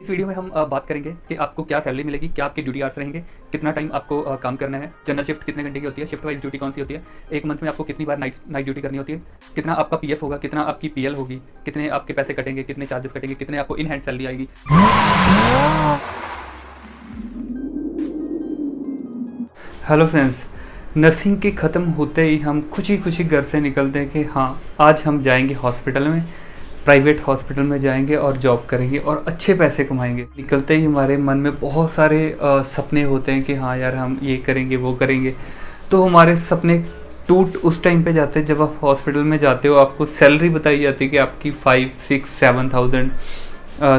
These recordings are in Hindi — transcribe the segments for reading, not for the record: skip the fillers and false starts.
इस वीडियो में हम बात करेंगे कि आपको क्या सैलरी मिलेगी, क्या आपके ड्यूटी आवर्स रहेंगे, कितना टाइम आपको काम करना है, जनरल शिफ्ट कितने घंटे की होती है, शिफ्ट वाइज ड्यूटी कौन सी होती है, एक मंथ में आपको कितनी बार नाइट ड्यूटी करनी होती है, कितना आपका पीएफ होगा, कितना आपकी पीएल होगी, कितने आपके पैसे कटेंगे, कितने चार्जेस कटेंगे, कितने आपको इन हैंड सैलरी आएगी। हेलो फ्रेंड्स, नर्सिंग के ख़त्म होते ही हम खुशी खुशी घर से निकलते हैं कि हाँ आज हम जाएंगे हॉस्पिटल में, प्राइवेट हॉस्पिटल में जाएंगे और जॉब करेंगे और अच्छे पैसे कमाएंगे। निकलते ही हमारे मन में बहुत सारे सपने होते हैं कि हाँ यार हम ये करेंगे वो करेंगे। तो हमारे सपने टूट उस टाइम पे जाते हैं जब आप हॉस्पिटल में जाते हो, आपको सैलरी बताई जाती है कि आपकी 5-6-7,000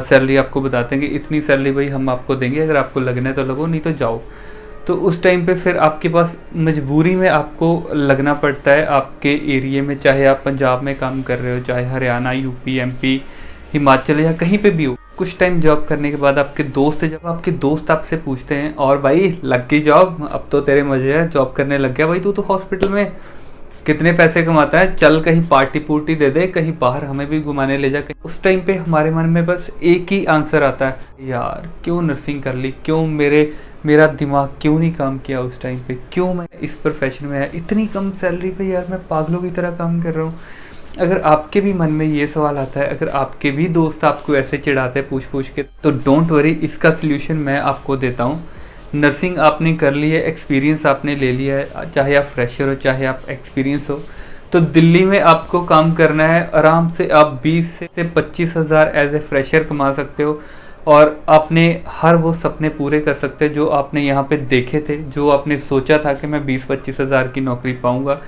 सैलरी आपको बताते हैं कि इतनी सैलरी भाई हम आपको देंगे, अगर आपको लगना है तो लगो नहीं तो जाओ। तो उस टाइम पे फिर आपके पास मजबूरी में आपको लगना पड़ता है आपके एरिया में, चाहे आप पंजाब में काम कर रहे हो, चाहे हरियाणा, यूपी, एमपी, हिमाचल या कहीं पे भी हो। कुछ टाइम जॉब करने के बाद जब आपके दोस्त आपसे पूछते हैं और भाई लग गई जॉब, अब तो तेरे मजे है, जॉब करने लग गया भाई तू तो हॉस्पिटल में, कितने पैसे कमाता है, चल कहीं पार्टी पुर्टी दे दे, कहीं बाहर हमें भी घुमाने ले जा। उस टाइम पे हमारे मन में बस एक ही आंसर आता है, यार क्यों नर्सिंग कर ली, क्यों मेरा दिमाग क्यों नहीं काम किया उस टाइम पे, क्यों मैं इस प्रोफेशन में है, इतनी कम सैलरी पे यार मैं पागलों की तरह काम कर रहा हूँ। अगर आपके भी मन में ये सवाल आता है, अगर आपके भी दोस्त आपको ऐसे चिढ़ाते हैं पूछ के, तो डोंट वरी, इसका सल्यूशन मैं आपको देता हूँ। नर्सिंग आपने कर ली है, एक्सपीरियंस आपने ले लिया है, चाहे आप फ्रेशर हो चाहे आप एक्सपीरियंस हो, तो दिल्ली में आपको काम करना है। आराम से आप 20 से 25 हज़ार एज ए फ्रेशर कमा सकते हो और आपने हर वो सपने पूरे कर सकते हैं जो आपने यहाँ पे देखे थे, जो आपने सोचा था कि मैं 20-25 हज़ार की नौकरी पाऊँगा,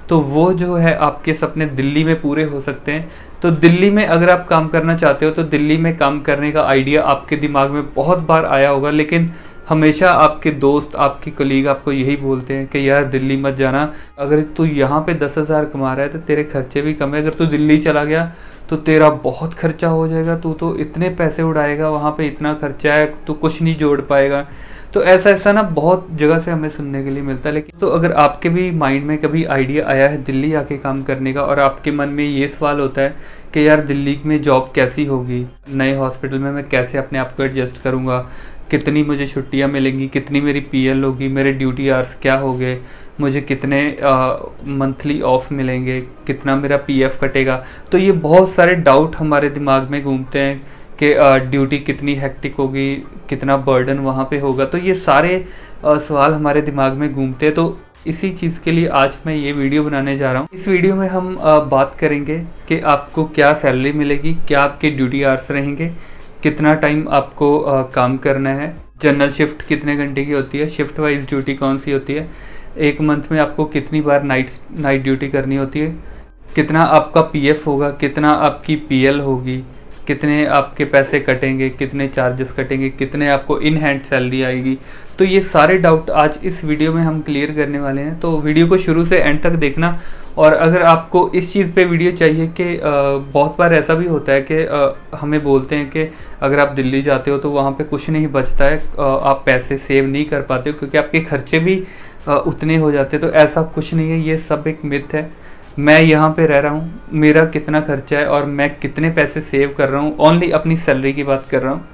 तो वो जो है आपके सपने दिल्ली में पूरे हो सकते हैं। तो दिल्ली में अगर आप काम करना चाहते हो तो दिल्ली में काम करने का आइडिया आपके दिमाग में बहुत बार आया होगा, लेकिन हमेशा आपके दोस्त, आपके कलीग आपको यही बोलते हैं कि यार दिल्ली मत जाना, अगर तू यहाँ पे 10 हज़ार कमा रहा है तो तेरे खर्चे भी कम है, अगर तू दिल्ली चला गया तो तेरा बहुत खर्चा हो जाएगा, तू तो इतने पैसे उड़ाएगा, वहाँ पे इतना खर्चा है, तू कुछ नहीं जोड़ पाएगा। तो ऐसा ना बहुत जगह से हमें सुनने के लिए मिलता है। लेकिन तो अगर आपके भी माइंड में कभी आइडिया आया है दिल्ली आके काम करने का और आपके मन में ये सवाल होता है कि यार दिल्ली में जॉब कैसी होगी, नए हॉस्पिटल में मैं कैसे अपने आप को एडजस्ट करूँगा, कितनी मुझे छुट्टियाँ मिलेंगी, कितनी मेरी पीएल होगी, मेरे ड्यूटी आवर्स क्या होंगे, मुझे कितने मंथली ऑफ मिलेंगे, कितना मेरा पीएफ कटेगा। तो ये बहुत सारे डाउट हमारे दिमाग में घूमते हैं कि ड्यूटी कितनी हेक्टिक होगी, कितना बर्डन वहाँ पे होगा। तो ये सारे सवाल हमारे दिमाग में घूमते हैं। तो इसी चीज़ के लिए आज मैं ये वीडियो बनाने जा रहा हूँ। इस वीडियो में हम बात करेंगे कि आपको क्या सैलरी मिलेगी, क्या आपके ड्यूटी आवर्स रहेंगे, कितना टाइम आपको काम करना है, जनरल शिफ्ट कितने घंटे की होती है, शिफ्ट वाइज ड्यूटी कौन सी होती है, एक मंथ में आपको कितनी बार नाइट ड्यूटी करनी होती है, कितना आपका पीएफ होगा, कितना आपकी पीएल होगी, कितने आपके पैसे कटेंगे, कितने चार्जेस कटेंगे, कितने आपको इन हैंड सैलरी आएगी। तो ये सारे डाउट आज इस वीडियो में हम क्लियर करने वाले हैं। तो वीडियो को शुरू से एंड तक देखना। और अगर आपको इस चीज़ पे वीडियो चाहिए कि बहुत बार ऐसा भी होता है कि हमें बोलते हैं कि अगर आप दिल्ली जाते हो तो वहाँ पे कुछ नहीं बचता है, आप पैसे सेव नहीं कर पाते हो क्योंकि आपके खर्चे भी उतने हो जाते हैं। तो ऐसा कुछ नहीं है, ये सब एक मिथ है। मैं यहाँ पे रह रहा हूँ, मेरा कितना खर्चा है और मैं कितने पैसे सेव कर रहा हूँ, ओनली अपनी सैलरी की बात कर रहा हूँ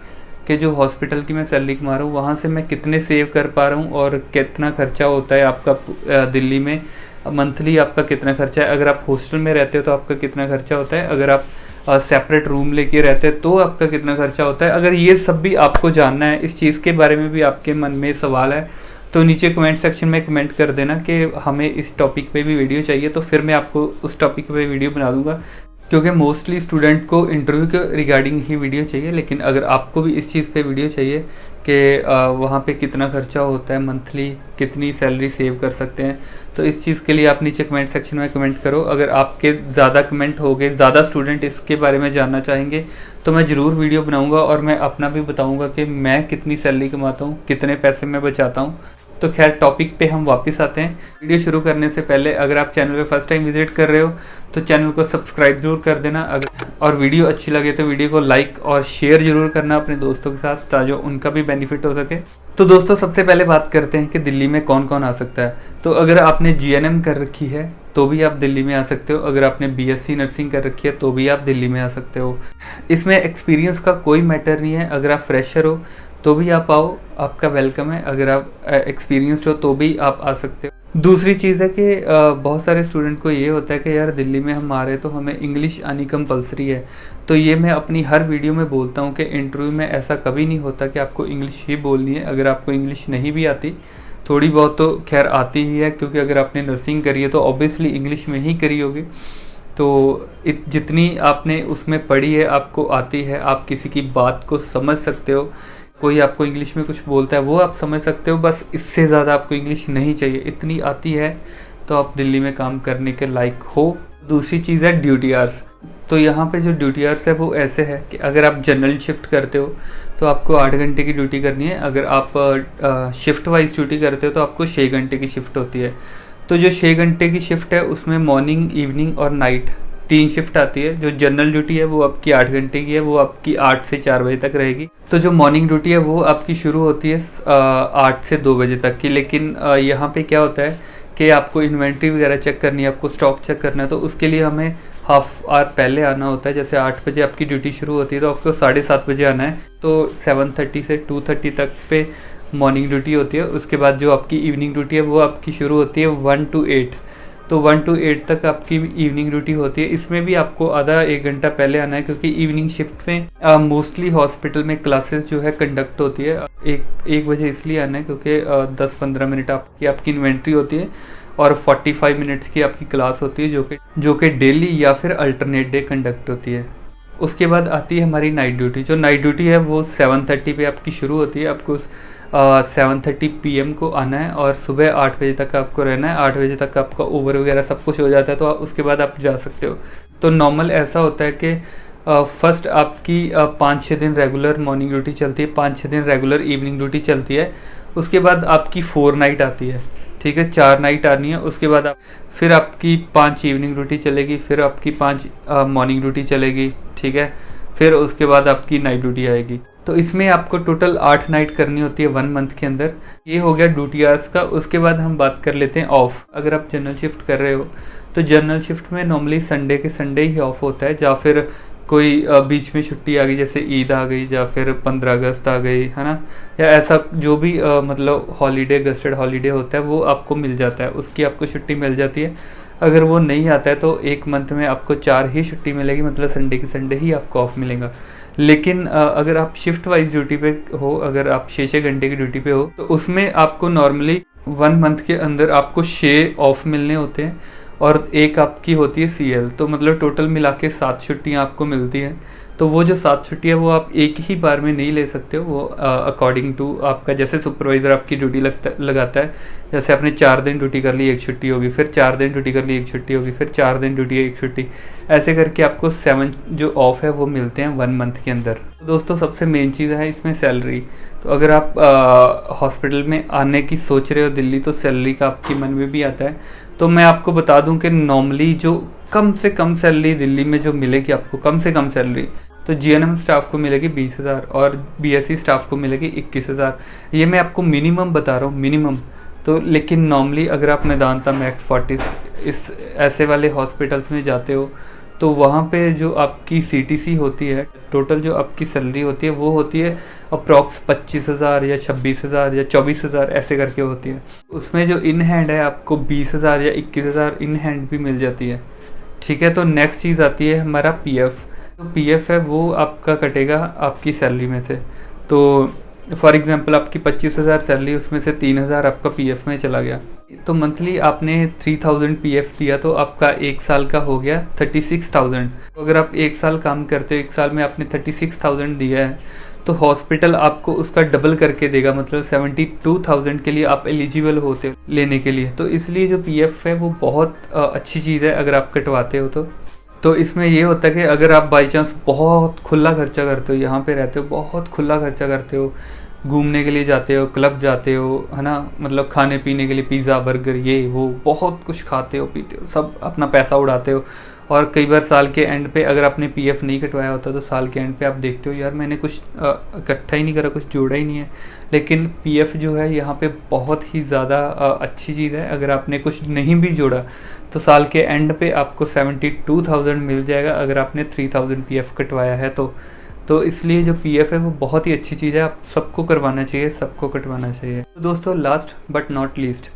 कि जो हॉस्पिटल की मैं सैलरी कमा रहा हूँ वहाँ से मैं कितने सेव कर पा रहा हूँ और कितना खर्चा होता है आपका दिल्ली में, मंथली आपका कितना खर्चा है, अगर आप हॉस्टल में रहते हो तो आपका कितना खर्चा होता है, अगर आप सेपरेट रूम लेके रहते हैं तो आपका कितना खर्चा होता है। अगर ये सब भी आपको जानना है, इस चीज़ के बारे में भी आपके मन में सवाल है, तो नीचे कमेंट सेक्शन में कमेंट कर देना कि हमें इस टॉपिक पे भी वीडियो चाहिए, तो फिर मैं आपको उस टॉपिक पे वीडियो बना दूंगा। क्योंकि मोस्टली स्टूडेंट को इंटरव्यू के रिगार्डिंग ही वीडियो चाहिए, लेकिन अगर आपको भी इस चीज़ पे वीडियो चाहिए कि वहाँ पे कितना खर्चा होता है, मंथली कितनी सैलरी सेव कर सकते हैं, तो इस चीज़ के लिए आप नीचे कमेंट सेक्शन में कमेंट करो। अगर आपके ज़्यादा कमेंट हो गए, ज़्यादा स्टूडेंट इसके बारे में जानना चाहेंगे तो मैं ज़रूर वीडियो बनाऊँगा और मैं अपना भी बताऊँगा कि मैं कितनी सैलरी कमाता हूँ, कितने पैसे मैं बचाता हूँ। तो खैर टॉपिक पे हम वापस आते हैं। वीडियो शुरू करने से पहले अगर आप चैनल पे फर्स्ट टाइम विजिट कर रहे हो तो चैनल को सब्सक्राइब जरूर कर देना, और वीडियो अच्छी लगे तो वीडियो को लाइक और शेयर जरूर करना अपने दोस्तों के साथ ताकि उनका भी बेनिफिट हो सके। तो दोस्तों सबसे पहले बात करते हैं कि दिल्ली में कौन कौन आ सकता है। तो अगर आपने जीएनएम कर रखी है तो भी आप दिल्ली में आ सकते हो। अगर आपने बीएससी नर्सिंग कर रखी है तो भी आप दिल्ली में आ सकते हो। इसमें एक्सपीरियंस का कोई मैटर नहीं है। अगर आप फ्रेशर हो तो भी आप आओ, आपका वेलकम है। अगर आप एक्सपीरियंस्ड हो तो भी आप आ सकते हो। दूसरी चीज़ है कि बहुत सारे स्टूडेंट को ये होता है कि यार दिल्ली में हम आ रहे हैं तो हमें इंग्लिश आनी कंपलसरी है। तो ये मैं अपनी हर वीडियो में बोलता हूँ कि इंटरव्यू में ऐसा कभी नहीं होता कि आपको इंग्लिश ही बोलनी है। अगर आपको इंग्लिश नहीं भी आती, थोड़ी बहुत तो खैर आती ही है, क्योंकि अगर आपने नर्सिंग करी है तो ऑब्वियसली इंग्लिश में ही करी होगी। तो जितनी आपने उसमें पढ़ी है आपको आती है, आप किसी की बात को समझ सकते हो। कोई आपको इंग्लिश में कुछ बोलता है वो आप समझ सकते हो, बस इससे ज़्यादा आपको इंग्लिश नहीं चाहिए। इतनी आती है तो आप दिल्ली में काम करने के लायक हो। दूसरी चीज़ है ड्यूटी आवर्स। तो यहाँ पे जो ड्यूटी आवर्स है वो ऐसे है कि अगर आप जनरल शिफ्ट करते हो तो आपको 8 घंटे की ड्यूटी करनी है। अगर आप शिफ्ट वाइज ड्यूटी करते हो तो आपको 6 घंटे की शिफ्ट होती है। तो जो 6 घंटे की शिफ्ट है उसमें मॉर्निंग, इवनिंग और नाइट 3 शिफ्ट आती है। जो जनरल ड्यूटी है वो आपकी 8 घंटे की है, वो आपकी 8 से 4 बजे तक रहेगी। तो जो मॉर्निंग ड्यूटी है वो आपकी शुरू होती है 8 से 2 बजे तक की। लेकिन यहाँ पे क्या होता है कि आपको इन्वेंट्री वगैरह चेक करनी है, आपको स्टॉक चेक करना है, तो उसके लिए हमें हाफ आवर पहले आना होता है। जैसे 8 बजे आपकी ड्यूटी शुरू होती है तो आपको 7:30 बजे आना है। तो 7:30 से 2:30 तक पे मॉर्निंग ड्यूटी होती है। उसके बाद जो आपकी इवनिंग ड्यूटी है वो आपकी शुरू होती है 1 to 8। तो 1 to 8 तक आपकी इवनिंग ड्यूटी होती है। इसमें भी आपको आधा 1 घंटा पहले आना है, क्योंकि इवनिंग शिफ्ट में मोस्टली हॉस्पिटल में क्लासेस जो है कंडक्ट होती है। 1 बजे इसलिए आना है क्योंकि 10-15 मिनट आपकी इन्वेंट्री होती है और 45 मिनट्स की आपकी क्लास होती है, जो कि डेली या फिर अल्टरनेट डे कंडक्ट होती है। उसके बाद आती है हमारी नाइट ड्यूटी। जो नाइट ड्यूटी है वो 7:30 पे आपकी शुरू होती है। आपको 7:30 PM को आना है और सुबह 8 बजे तक आपको रहना है। 8 बजे तक आपका ओवर वगैरह सब कुछ हो जाता है, तो उसके बाद आप जा सकते हो। तो नॉर्मल ऐसा होता है कि फर्स्ट आपकी 5-6 दिन रेगुलर मॉर्निंग ड्यूटी चलती है, 5-6 दिन रेगुलर इवनिंग ड्यूटी चलती है। उसके बाद आपकी 4 नाइट आती है, ठीक है, 4 नाइट आनी है। उसके बाद फिर आपकी 5 इवनिंग ड्यूटी चलेगी, फिर आपकी 5 मॉर्निंग ड्यूटी चलेगी, ठीक है। फिर उसके बाद आपकी नाइट ड्यूटी आएगी। तो इसमें आपको टोटल 8 नाइट करनी होती है 1 मंथ के अंदर। ये हो गया ड्यूटी आवर्स का। उसके बाद हम बात कर लेते हैं ऑफ। अगर आप जनरल शिफ्ट कर रहे हो तो जनरल शिफ्ट में नॉर्मली संडे के संडे ही ऑफ होता है, या फिर कोई बीच में छुट्टी आ गई, जैसे ईद आ गई या फिर 15 अगस्त आ गई, है ना, या ऐसा जो भी मतलब हॉलीडे, गस्टेड हॉलीडे होता है वो आपको मिल जाता है, उसकी आपको छुट्टी मिल जाती है। अगर वो नहीं आता है तो 1 मंथ में आपको 4 ही छुट्टी मिलेगी, मतलब संडे की संडे ही आपको ऑफ मिलेगा। लेकिन अगर आप शिफ्ट वाइज ड्यूटी पे हो, अगर आप 6-6 घंटे की ड्यूटी पे हो, तो उसमें आपको नॉर्मली 1 मंथ के अंदर आपको 6 ऑफ मिलने होते हैं और एक आपकी होती है CL। तो मतलब टोटल मिला के 7 छुट्टियाँ आपको मिलती हैं। तो वो जो 7 छुट्टी है वो आप एक ही बार में नहीं ले सकते हो, वो अकॉर्डिंग टू आपका, जैसे सुपरवाइज़र आपकी ड्यूटी लगाता है। जैसे आपने 4 दिन ड्यूटी कर ली, 1 छुट्टी होगी, फिर 4 दिन ड्यूटी कर ली, 1 छुट्टी होगी, फिर 4 दिन ड्यूटी, 1 छुट्टी, ऐसे करके आपको 7 जो ऑफ है वो मिलते हैं 1 मंथ के अंदर। तो दोस्तों सबसे मेन चीज़ है इसमें सैलरी। तो अगर आप हॉस्पिटल में आने की सोच रहे हो दिल्ली, तो सैलरी का आपके मन में भी आता है। तो मैं आपको बता दूं कि नॉर्मली जो कम से कम सैलरी दिल्ली में जो मिलेगी आपको, कम से कम सैलरी, तो GNM स्टाफ को मिलेगी 20,000 और BSc स्टाफ को मिलेगी 21,000। ये मैं आपको मिनिमम बता रहा हूँ, मिनिमम। तो लेकिन नॉर्मली अगर आप मेदांता, मैक्स फोर्टिस, इस ऐसे वाले हॉस्पिटल्स में जाते हो तो वहाँ पे जो आपकी CTC होती है, टोटल जो आपकी सैलरी होती है वो होती है अप्रॉक्स 25,000 या 26,000 या 24,000 ऐसे करके होती है। उसमें जो इन हैंड है आपको 20,000 या 21,000 इन हैंड भी मिल जाती है, ठीक है। तो नेक्स्ट चीज़ आती है हमारा PF। तो PF है वो आपका कटेगा आपकी सैलरी में से। तो फॉर एग्जांपल आपकी 25,000 सैलरी, उसमें से 3,000 आपका PF में चला गया। तो मंथली आपने 3,000 PF दिया, तो आपका 1 साल का हो गया 36,000। तो अगर आप 1 साल काम करते हो, 1 साल में आपने 36,000 दिया है, तो हॉस्पिटल आपको उसका डबल करके देगा, मतलब 72,000 के लिए आप एलिजिबल होते हो लेने के लिए। तो इसलिए जो PF है वो बहुत अच्छी चीज़ है अगर आप कटवाते हो तो इसमें ये होता है कि अगर आप बाई चांस बहुत खुला खर्चा करते हो, यहाँ पे रहते हो, बहुत खुला खर्चा करते हो, घूमने के लिए जाते हो, क्लब जाते हो, है ना, मतलब खाने पीने के लिए पिज़्ज़ा, बर्गर, ये वो बहुत कुछ खाते हो, पीते हो, सब अपना पैसा उड़ाते हो, और कई बार साल के एंड पे अगर आपने पीएफ नहीं कटवाया होता तो साल के एंड पे आप देखते हो यार मैंने कुछ इकट्ठा ही नहीं करा, कुछ जोड़ा ही नहीं है। लेकिन पीएफ जो है यहाँ पे बहुत ही ज़्यादा अच्छी चीज़ है। अगर आपने कुछ नहीं भी जोड़ा तो साल के एंड पे आपको 72,000 मिल जाएगा अगर आपने 3,000 पीएफ कटवाया है तो इसलिए जो पीएफ है वो बहुत ही अच्छी चीज़ है, आप सबको करवाना चाहिए, सबको कटवाना चाहिए। तो दोस्तों लास्ट बट नॉट लीस्ट,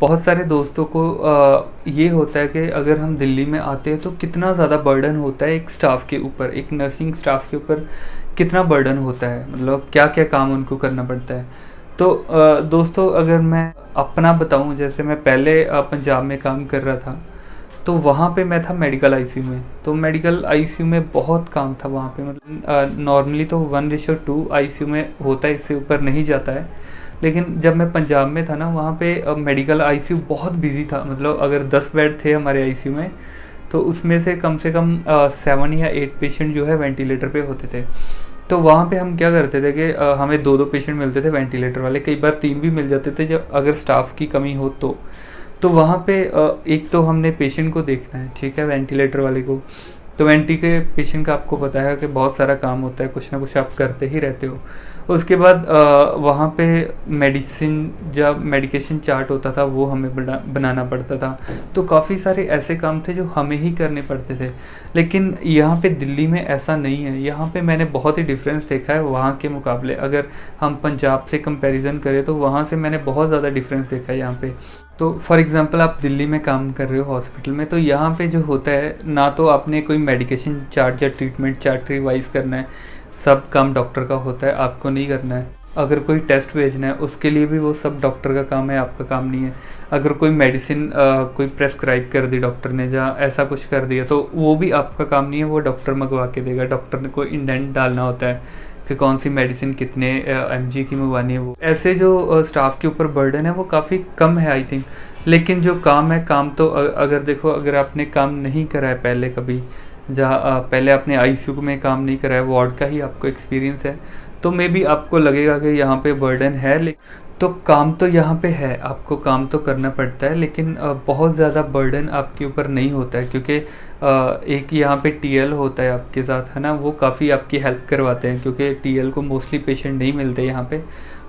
बहुत सारे दोस्तों को ये होता है कि अगर हम दिल्ली में आते हैं तो कितना ज़्यादा बर्डन होता है एक स्टाफ के ऊपर, एक नर्सिंग स्टाफ के ऊपर कितना बर्डन होता है, मतलब क्या क्या काम उनको करना पड़ता है। तो दोस्तों अगर मैं अपना बताऊं, जैसे मैं पहले पंजाब में काम कर रहा था तो वहाँ पे मैं था मेडिकल आईसीयू में। तो मेडिकल आईसीयू में बहुत काम था वहाँ पे, मतलब नॉर्मली तो 1:2 आईसीयू में होता है, इससे ऊपर नहीं जाता है। लेकिन जब मैं पंजाब में था ना वहाँ पे मेडिकल आईसीयू बहुत बिजी था, मतलब अगर 10 बेड थे हमारे आईसीयू में तो उसमें से कम 7 या 8 पेशेंट जो है वेंटिलेटर पे होते थे। तो वहाँ पे हम क्या करते थे कि हमें 2-2 पेशेंट मिलते थे वेंटिलेटर वाले, कई बार 3 भी मिल जाते थे जब अगर स्टाफ की कमी हो तो वहाँ पे एक तो हमने पेशेंट को देखना है, ठीक है, वेंटिलेटर वाले को। तो वेंटी के पेशेंट का आपको पता है कि बहुत सारा काम होता है, कुछ ना कुछ आप करते ही रहते हो। उसके बाद वहाँ पे मेडिसिन जब मेडिकेशन चार्ट होता था वो हमें बनाना पड़ता था। तो काफ़ी सारे ऐसे काम थे जो हमें ही करने पड़ते थे। लेकिन यहाँ पे दिल्ली में ऐसा नहीं है। यहाँ पे मैंने बहुत ही डिफरेंस देखा है वहाँ के मुकाबले। अगर हम पंजाब से कंपैरिजन करें तो वहाँ से मैंने बहुत ज़्यादा डिफरेंस देखा है यहाँ पे। तो फॉर एग्जांपल आप दिल्ली में काम कर रहे हो हॉस्पिटल में, तो यहाँ पे जो होता है ना तो आपने कोई मेडिकेशन चार्ट या ट्रीटमेंट चार्ट रिवाइज करना है, सब काम डॉक्टर का होता है, आपको नहीं करना है। अगर कोई टेस्ट भेजना है उसके लिए भी वो सब डॉक्टर का काम है, आपका काम नहीं है। अगर कोई मेडिसिन कोई प्रेस्क्राइब कर दी डॉक्टर ने या ऐसा कुछ कर दिया तो वो भी आपका काम नहीं है, वो डॉक्टर मंगवा के देगा। डॉक्टर ने कोई इंडेंट डालना होता है कि कौन सी मेडिसिन कितने mg की मंगवानी है। वो ऐसे जो स्टाफ के ऊपर बर्डन है वो काफ़ी कम है आई थिंक। लेकिन जो काम है, काम तो अगर देखो, अगर आपने काम नहीं करा है पहले कभी, जहाँ पहले आपने आईसीयू में काम नहीं करा है, वार्ड का ही आपको एक्सपीरियंस है, तो मे बी आपको लगेगा कि यहाँ पे बर्डन है। तो काम तो यहाँ पे है, आपको काम तो करना पड़ता है, लेकिन बहुत ज़्यादा बर्डन आपके ऊपर नहीं होता है, क्योंकि एक यहाँ पे टीएल होता है आपके साथ, है ना, वो काफ़ी आपकी हेल्प करवाते हैं, क्योंकि टीएल को मोस्टली पेशेंट नहीं मिलते यहाँ पे,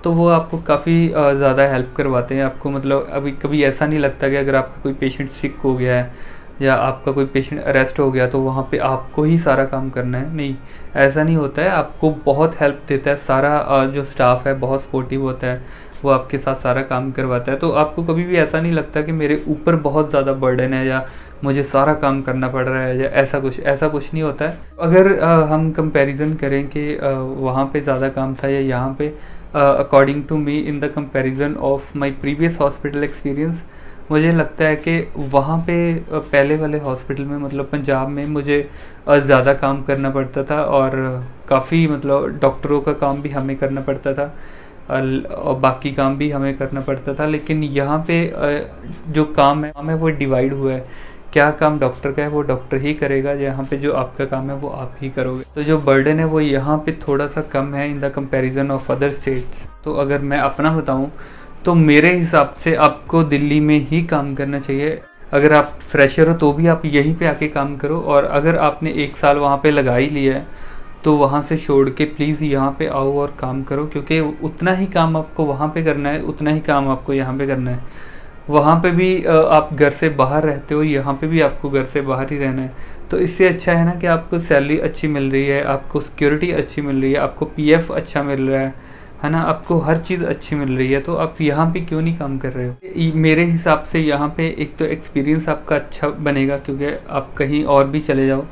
तो वो आपको काफ़ी ज़्यादा हेल्प करवाते हैं आपको। मतलब अभी कभी ऐसा नहीं लगता कि अगर आपका कोई पेशेंट सिक हो गया है या आपका कोई पेशेंट अरेस्ट हो गया तो वहाँ पे आपको ही सारा काम करना है, नहीं, ऐसा नहीं होता है। आपको बहुत हेल्प देता है सारा, जो स्टाफ है बहुत सपोर्टिव होता है, वो आपके साथ सारा काम करवाता है। तो आपको कभी भी ऐसा नहीं लगता कि मेरे ऊपर बहुत ज़्यादा बर्डन है या मुझे सारा काम करना पड़ रहा है या ऐसा कुछ नहीं होता है। अगर हम कंपैरिजन करें कि वहाँ पे ज़्यादा काम था या यहाँ पे, according to me, in the comparison of my previous hospital experience, मुझे लगता है कि वहाँ पे पहले वाले हॉस्पिटल में, मतलब पंजाब में, मुझे ज़्यादा काम करना पड़ता था और काफ़ी, मतलब डॉक्टरों का काम भी हमें करना पड़ता था और बाकी काम भी हमें करना पड़ता था। लेकिन यहाँ पे जो काम है वो डिवाइड हुआ है, क्या काम डॉक्टर का है वो डॉक्टर ही करेगा, यहाँ पे जो आपका काम है वो आप ही करोगे। तो जो बर्डन है वो यहाँ पे थोड़ा सा कम है इन the comparison of other states. तो अगर मैं अपना बताऊँ तो मेरे हिसाब से आपको दिल्ली में ही काम करना चाहिए। अगर आप फ्रेशर हो तो भी आप यहीं पे आके काम करो, और अगर आपने 1 साल वहाँ पे लगा ही लिया है तो वहाँ से छोड़ के प्लीज़ यहाँ पे आओ और काम करो, क्योंकि उतना ही काम आपको वहाँ पे करना है, उतना ही काम आपको यहाँ पे करना है। वहाँ पे भी आप घर से बाहर रहते हो, यहाँ पे भी आपको घर से बाहर ही रहना है। तो इससे अच्छा है ना कि आपको सैलरी अच्छी मिल रही है, आपको सिक्योरिटी अच्छी मिल रही है, आपको पीएफ अच्छा मिल रहा है ना, आपको हर चीज़ अच्छी मिल रही है, तो आप यहाँ पे क्यों नहीं काम कर रहे हो। मेरे हिसाब से यहाँ पे एक तो एक्सपीरियंस आपका अच्छा बनेगा, क्योंकि आप कहीं और भी चले जाओ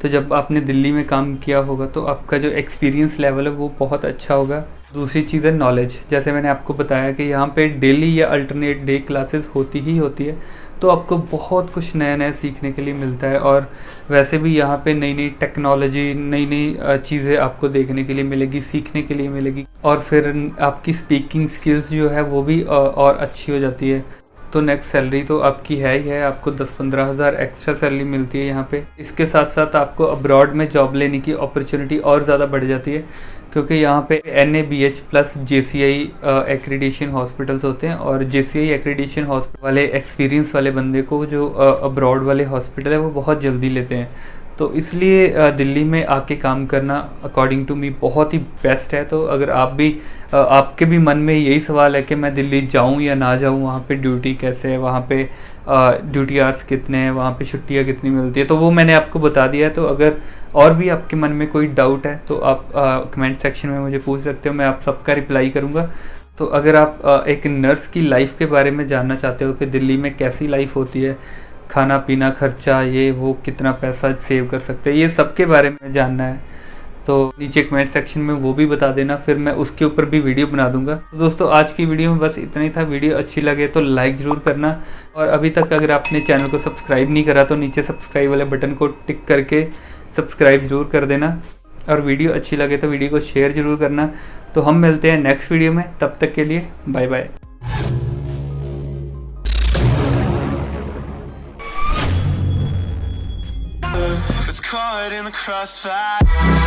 तो जब आपने दिल्ली में काम किया होगा तो आपका जो एक्सपीरियंस लेवल है वो बहुत अच्छा होगा। दूसरी चीज़ है नॉलेज। जैसे मैंने आपको बताया कि यहाँ पे डेली या अल्टरनेट डे क्लासेस होती है, तो आपको बहुत कुछ नया नया सीखने के लिए मिलता है। और वैसे भी यहाँ पे नई नई टेक्नोलॉजी, नई नई चीज़ें आपको देखने के लिए मिलेगी, सीखने के लिए मिलेगी, और फिर आपकी स्पीकिंग स्किल्स जो है वो भी और अच्छी हो जाती है। तो नेक्स्ट सैलरी तो आपकी है ही है, आपको 10-15 हज़ार एक्स्ट्रा सैलरी मिलती है यहाँ पे। इसके साथ साथ आपको अब्रॉड में जॉब लेने की अपॉर्चुनिटी और ज़्यादा बढ़ जाती है, क्योंकि यहाँ पे NABH प्लस JCI एक्रीडिशन हॉस्पिटल्स होते हैं, और JCI एक्रीडिशन हॉस्पिटल वाले एक्सपीरियंस वाले बंदे को जो अब्रॉड वाले हॉस्पिटल है वो बहुत जल्दी लेते हैं। तो इसलिए दिल्ली में आके काम करना अकॉर्डिंग टू मी बहुत ही बेस्ट है। तो अगर आप भी आपके भी मन में यही सवाल है कि मैं दिल्ली जाऊं या ना जाऊं, वहाँ पे ड्यूटी कैसे है, वहाँ पे ड्यूटी आवर्स कितने हैं, वहाँ पे छुट्टियाँ कितनी मिलती है, तो वो मैंने आपको बता दिया है। तो अगर और भी आपके मन में कोई डाउट है तो आप कमेंट सेक्शन में मुझे पूछ सकते हो, मैं आप सबका रिप्लाई करूँगा। तो अगर आप एक नर्स की लाइफ के बारे में जानना चाहते हो कि दिल्ली में कैसी लाइफ होती है, खाना पीना खर्चा ये वो, कितना पैसा सेव कर सकते हैं, ये सब के बारे में जानना है, तो नीचे कमेंट सेक्शन में वो भी बता देना, फिर मैं उसके ऊपर भी वीडियो बना दूंगा। तो दोस्तों आज की वीडियो में बस इतना ही था। वीडियो अच्छी लगे तो लाइक ज़रूर करना, और अभी तक अगर आपने चैनल को सब्सक्राइब नहीं करा तो नीचे सब्सक्राइब वाले बटन को टिक करके सब्सक्राइब ज़रूर कर देना, और वीडियो अच्छी लगे तो वीडियो को शेयर ज़रूर करना। तो हम मिलते हैं नेक्स्ट वीडियो में, तब तक के लिए bye bye. It's caught in the crossfire.